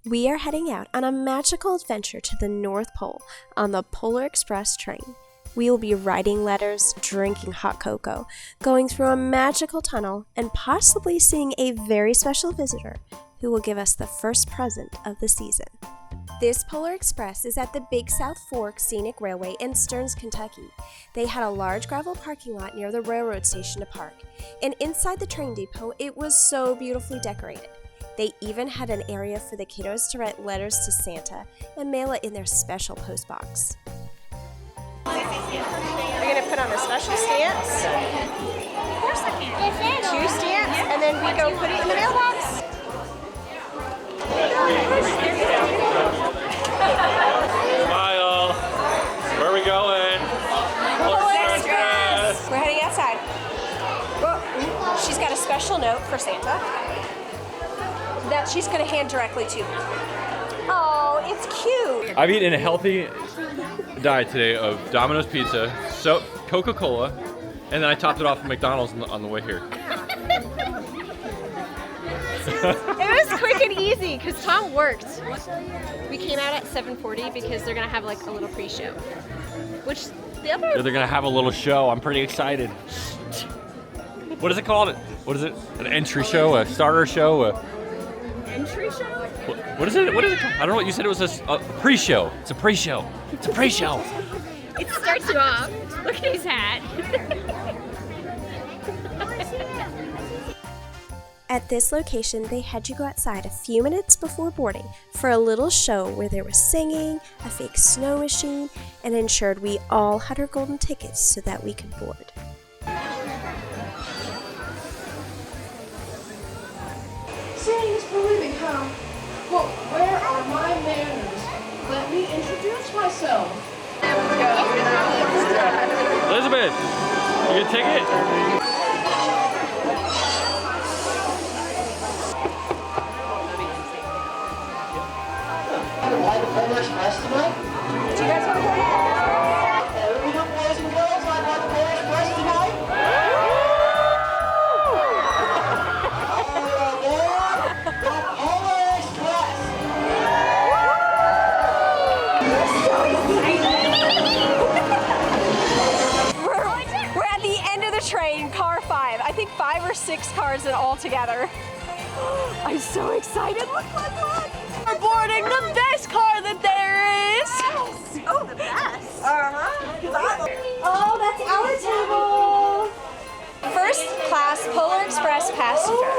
We are heading out on a magical adventure to the North Pole on the Polar Express train. We will be writing letters, drinking hot cocoa, going through a magical tunnel, and possibly seeing a very special visitor who will give us the first present of the season. This Polar Express is at the Big South Fork Scenic Railway in Stearns, Kentucky. They had a large gravel parking lot near the railroad station to park, and inside the train depot, it was so beautifully decorated. They even had an area for the kiddos to write letters to Santa and mail it in their special post box. We're going to put on a special stance. Of course I can. 2 stamps, and then we go put it in the mailbox. Smile. Where are we going? Polar Express. We're heading outside. Whoa. She's got a special note for Santa that she's going to hand directly to me. Oh, it's cute. I've eaten a healthy diet today of Domino's pizza, Coca-Cola, and then I topped it off at McDonald's on the way here. It was quick and easy because Tom worked. We came out at 7:40 because they're gonna have like a little pre-show. Which the other They're gonna have a little show. I'm pretty excited. What is it called? What is it? An entry show? A starter show? entry show? What is it? What is it called? I don't know what you said. It was a pre-show. It's a pre-show. It's a pre-show. It starts you off. Look at his hat. At this location, they had you go outside a few minutes before boarding for a little show where there was singing, a fake snow machine, and ensured we all had our golden tickets so that we could board. Thanks for leaving, huh? Well, where are my manners? Let me introduce myself. Elizabeth, you get a ticket? Ride the Polar Express tonight? Do you guys want to go now? Everyone, boys and girls, ride the Polar Express tonight? All aboard the Polar Express! We're at the end of the train, car 5. I think 5 or 6 cars in all together. I'm so excited. Look. We're boarding the best car that there is. Yes. Oh, the best. Oh, that's our table. First class Polar Express passenger.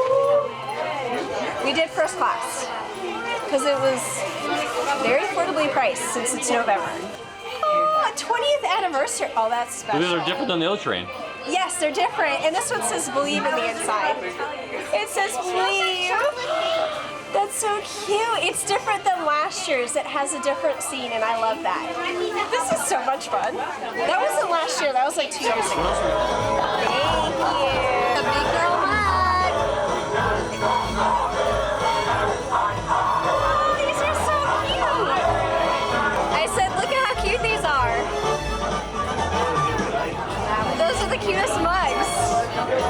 We did first class because it was very affordably priced since it's November. Oh, 20th anniversary. Oh, that's special. These are different than the other train. Yes, they're different. And this one says believe in the inside. It says believe. That's so cute. It's different than last year's. It has a different scene, and I love that. This is so much fun. That wasn't last year. That was like 2 years ago. Thank you. The big girl mug. Oh, these are so cute. I said, look at how cute these are. Those are the cutest mugs.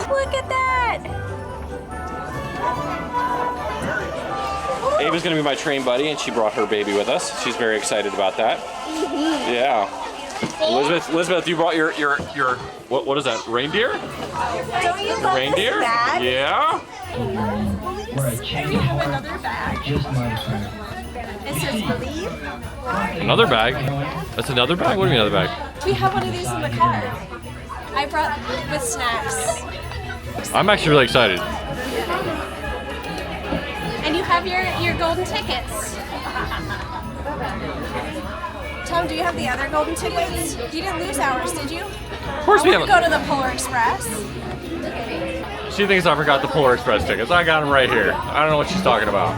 Look at that. Ava's gonna be my train buddy, and she brought her baby with us. She's very excited about that. Yeah. Elizabeth, you brought your what is that? Reindeer? Don't you love Reindeer? this bag? Yeah. We have another bag. It says believe. Another bag? That's another bag? What do you mean another bag? We have one of these in the car. I brought with snacks. I'm actually really excited. And you have your golden tickets. Tom, do you have the other golden tickets? You didn't lose ours, did you? Of course we I want have. to go to the Polar Express. She thinks I forgot the Polar Express tickets. I got them right here. I don't know what she's talking about.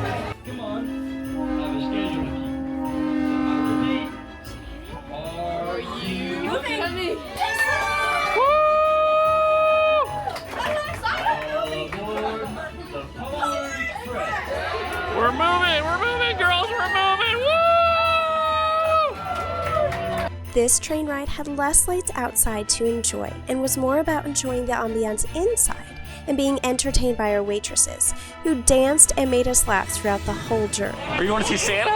We're moving, girls, we're moving, woo! This train ride had less lights outside to enjoy and was more about enjoying the ambiance inside and being entertained by our waitresses, who danced and made us laugh throughout the whole journey. Are you want to see Santa?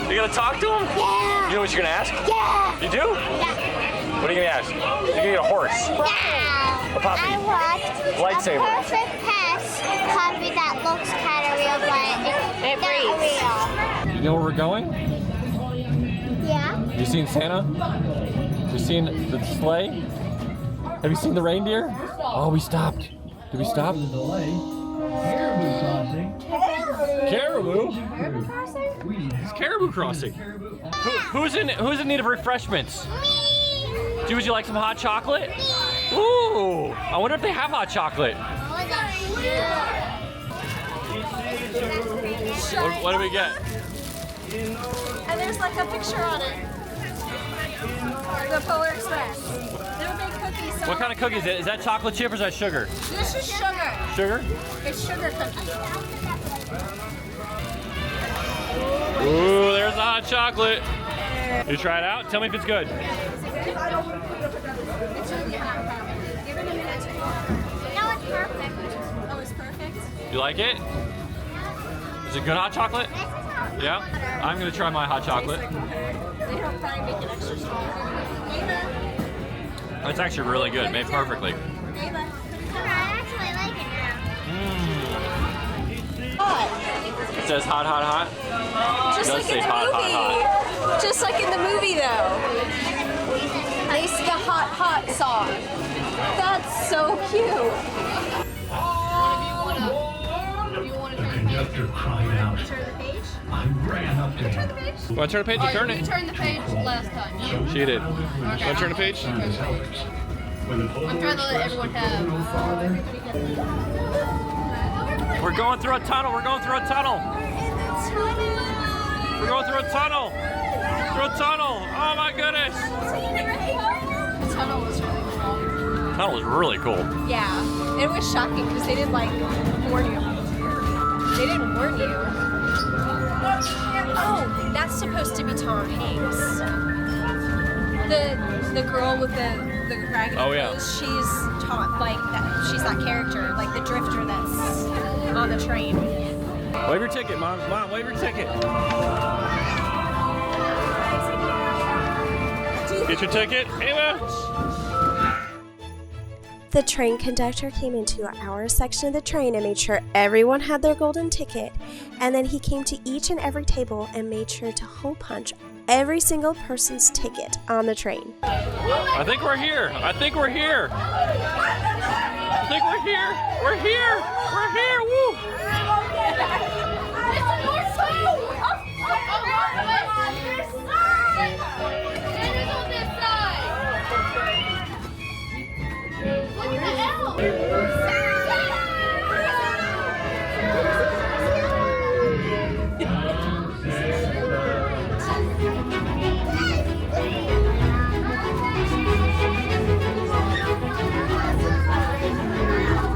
You gonna talk to him? Yeah. You know what you're gonna ask? Yeah. You do? Yeah. What are you gonna ask? You're gonna get a horse. Yeah. A puppy. I want Lightsaber. a perfect pets puppy that looks kind of real, but It not breathes. real. You know where we're going? Yeah. Have you seen Santa? Have you seen the sleigh? Have you seen the reindeer? Oh, we stopped. Did we stop? Caribou? It's caribou crossing. Who's in need of refreshments? Would you like some hot chocolate? Ooh, I wonder if they have hot chocolate. What do we get? And there's like a picture on it. The Polar Express. They're big cookies. So What kind of cookies? Is that chocolate chip or is that sugar? This is sugar. Sugar? It's sugar cookies. Ooh, there's the hot chocolate. You try it out? Tell me if it's good. It's really hot. Give it a minute. No, it's perfect. Oh, it's perfect. You like it? Is it good hot chocolate? Yeah? I'm gonna try my hot chocolate. They don't probably make it extra strong. It's actually really good, made perfectly. I actually like it now. It says hot, hot, hot. Just It does like say in the hot, movie. hot, hot. Just like in the movie, though. They sing a hot, hot song. That's so cute. The conductor cried out. I ran up to him. You wanna turn the page? You turn You it. turned the page last time. She did. Wanna turn the page? Turned his helpers. When the I'm trying to let everyone have. no farther, We're going through a tunnel. We're going through a tunnel. We're going through a tunnel. Through a tunnel. Oh my goodness. The tunnel was really cool. Tunnel is really cool. Yeah, it was shocking because they didn't like warn you. They didn't warn you. Oh, that's supposed to be Tom Hanks. The girl with the raggedy Oh, yeah. clothes, she's Tom, like that. She's that character, like the drifter that's on the train. Wave your ticket, Mom. Mom, wave your ticket. Get your ticket, Ava. The train conductor came into our section of the train and made sure everyone had their golden ticket, and then he came to each and every table and made sure to hole punch every single person's ticket on the train. I think we're here. I think we're here. I think we're here. We're here. We're here. Woo.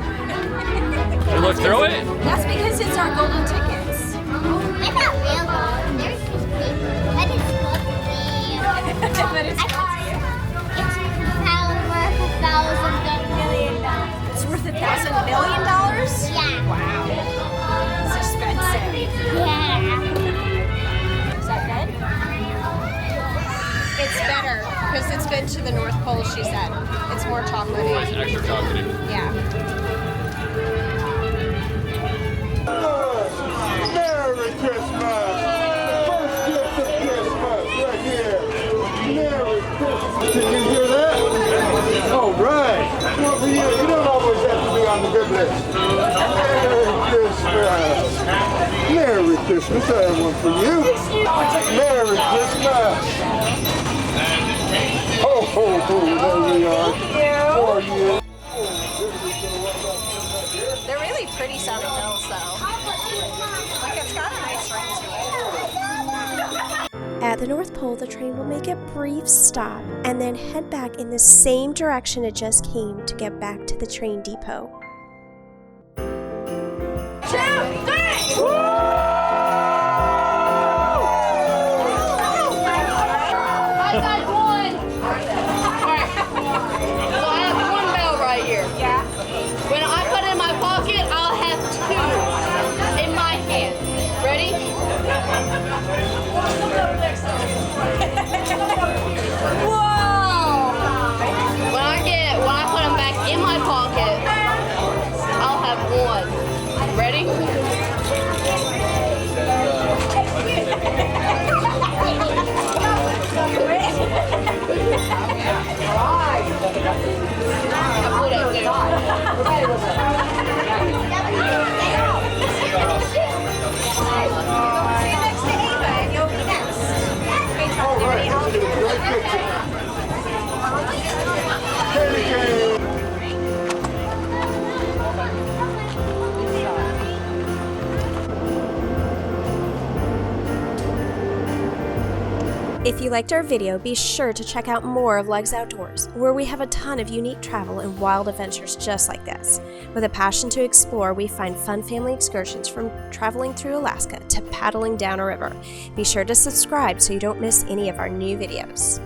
You look through it? That's because it's our golden tickets. They're not real though. They're just paper. But it's supposed to be. But it's It's worth $1,000 million. worth $1,000 million? Yeah. Wow. It's expensive. Yeah. Is that good? It's better because it's been to the North Pole, she said. It's more chocolatey. Nice extra chocolatey. Yeah. Merry Christmas! First gift of Christmas, right here. Merry Christmas. Did you hear that? All right. Well, for you, you don't always have to be on the good list. Merry Christmas. Merry Christmas. I have one for you. Merry Christmas. Oh, there we are. For you. They're really pretty sounding bells, though. Like, it's got a nice ring to it. At the North Pole, the train will make a brief stop and then head back in the same direction it just came to get back to the train depot. I got one. Alright. So I have one bell right here. Yeah. When I put If you liked our video, be sure to check out more of Legs Outdoors, where we have a ton of unique travel and wild adventures just like this. With a passion to explore, we find fun family excursions from traveling through Alaska to paddling down a river. Be sure to subscribe so you don't miss any of our new videos.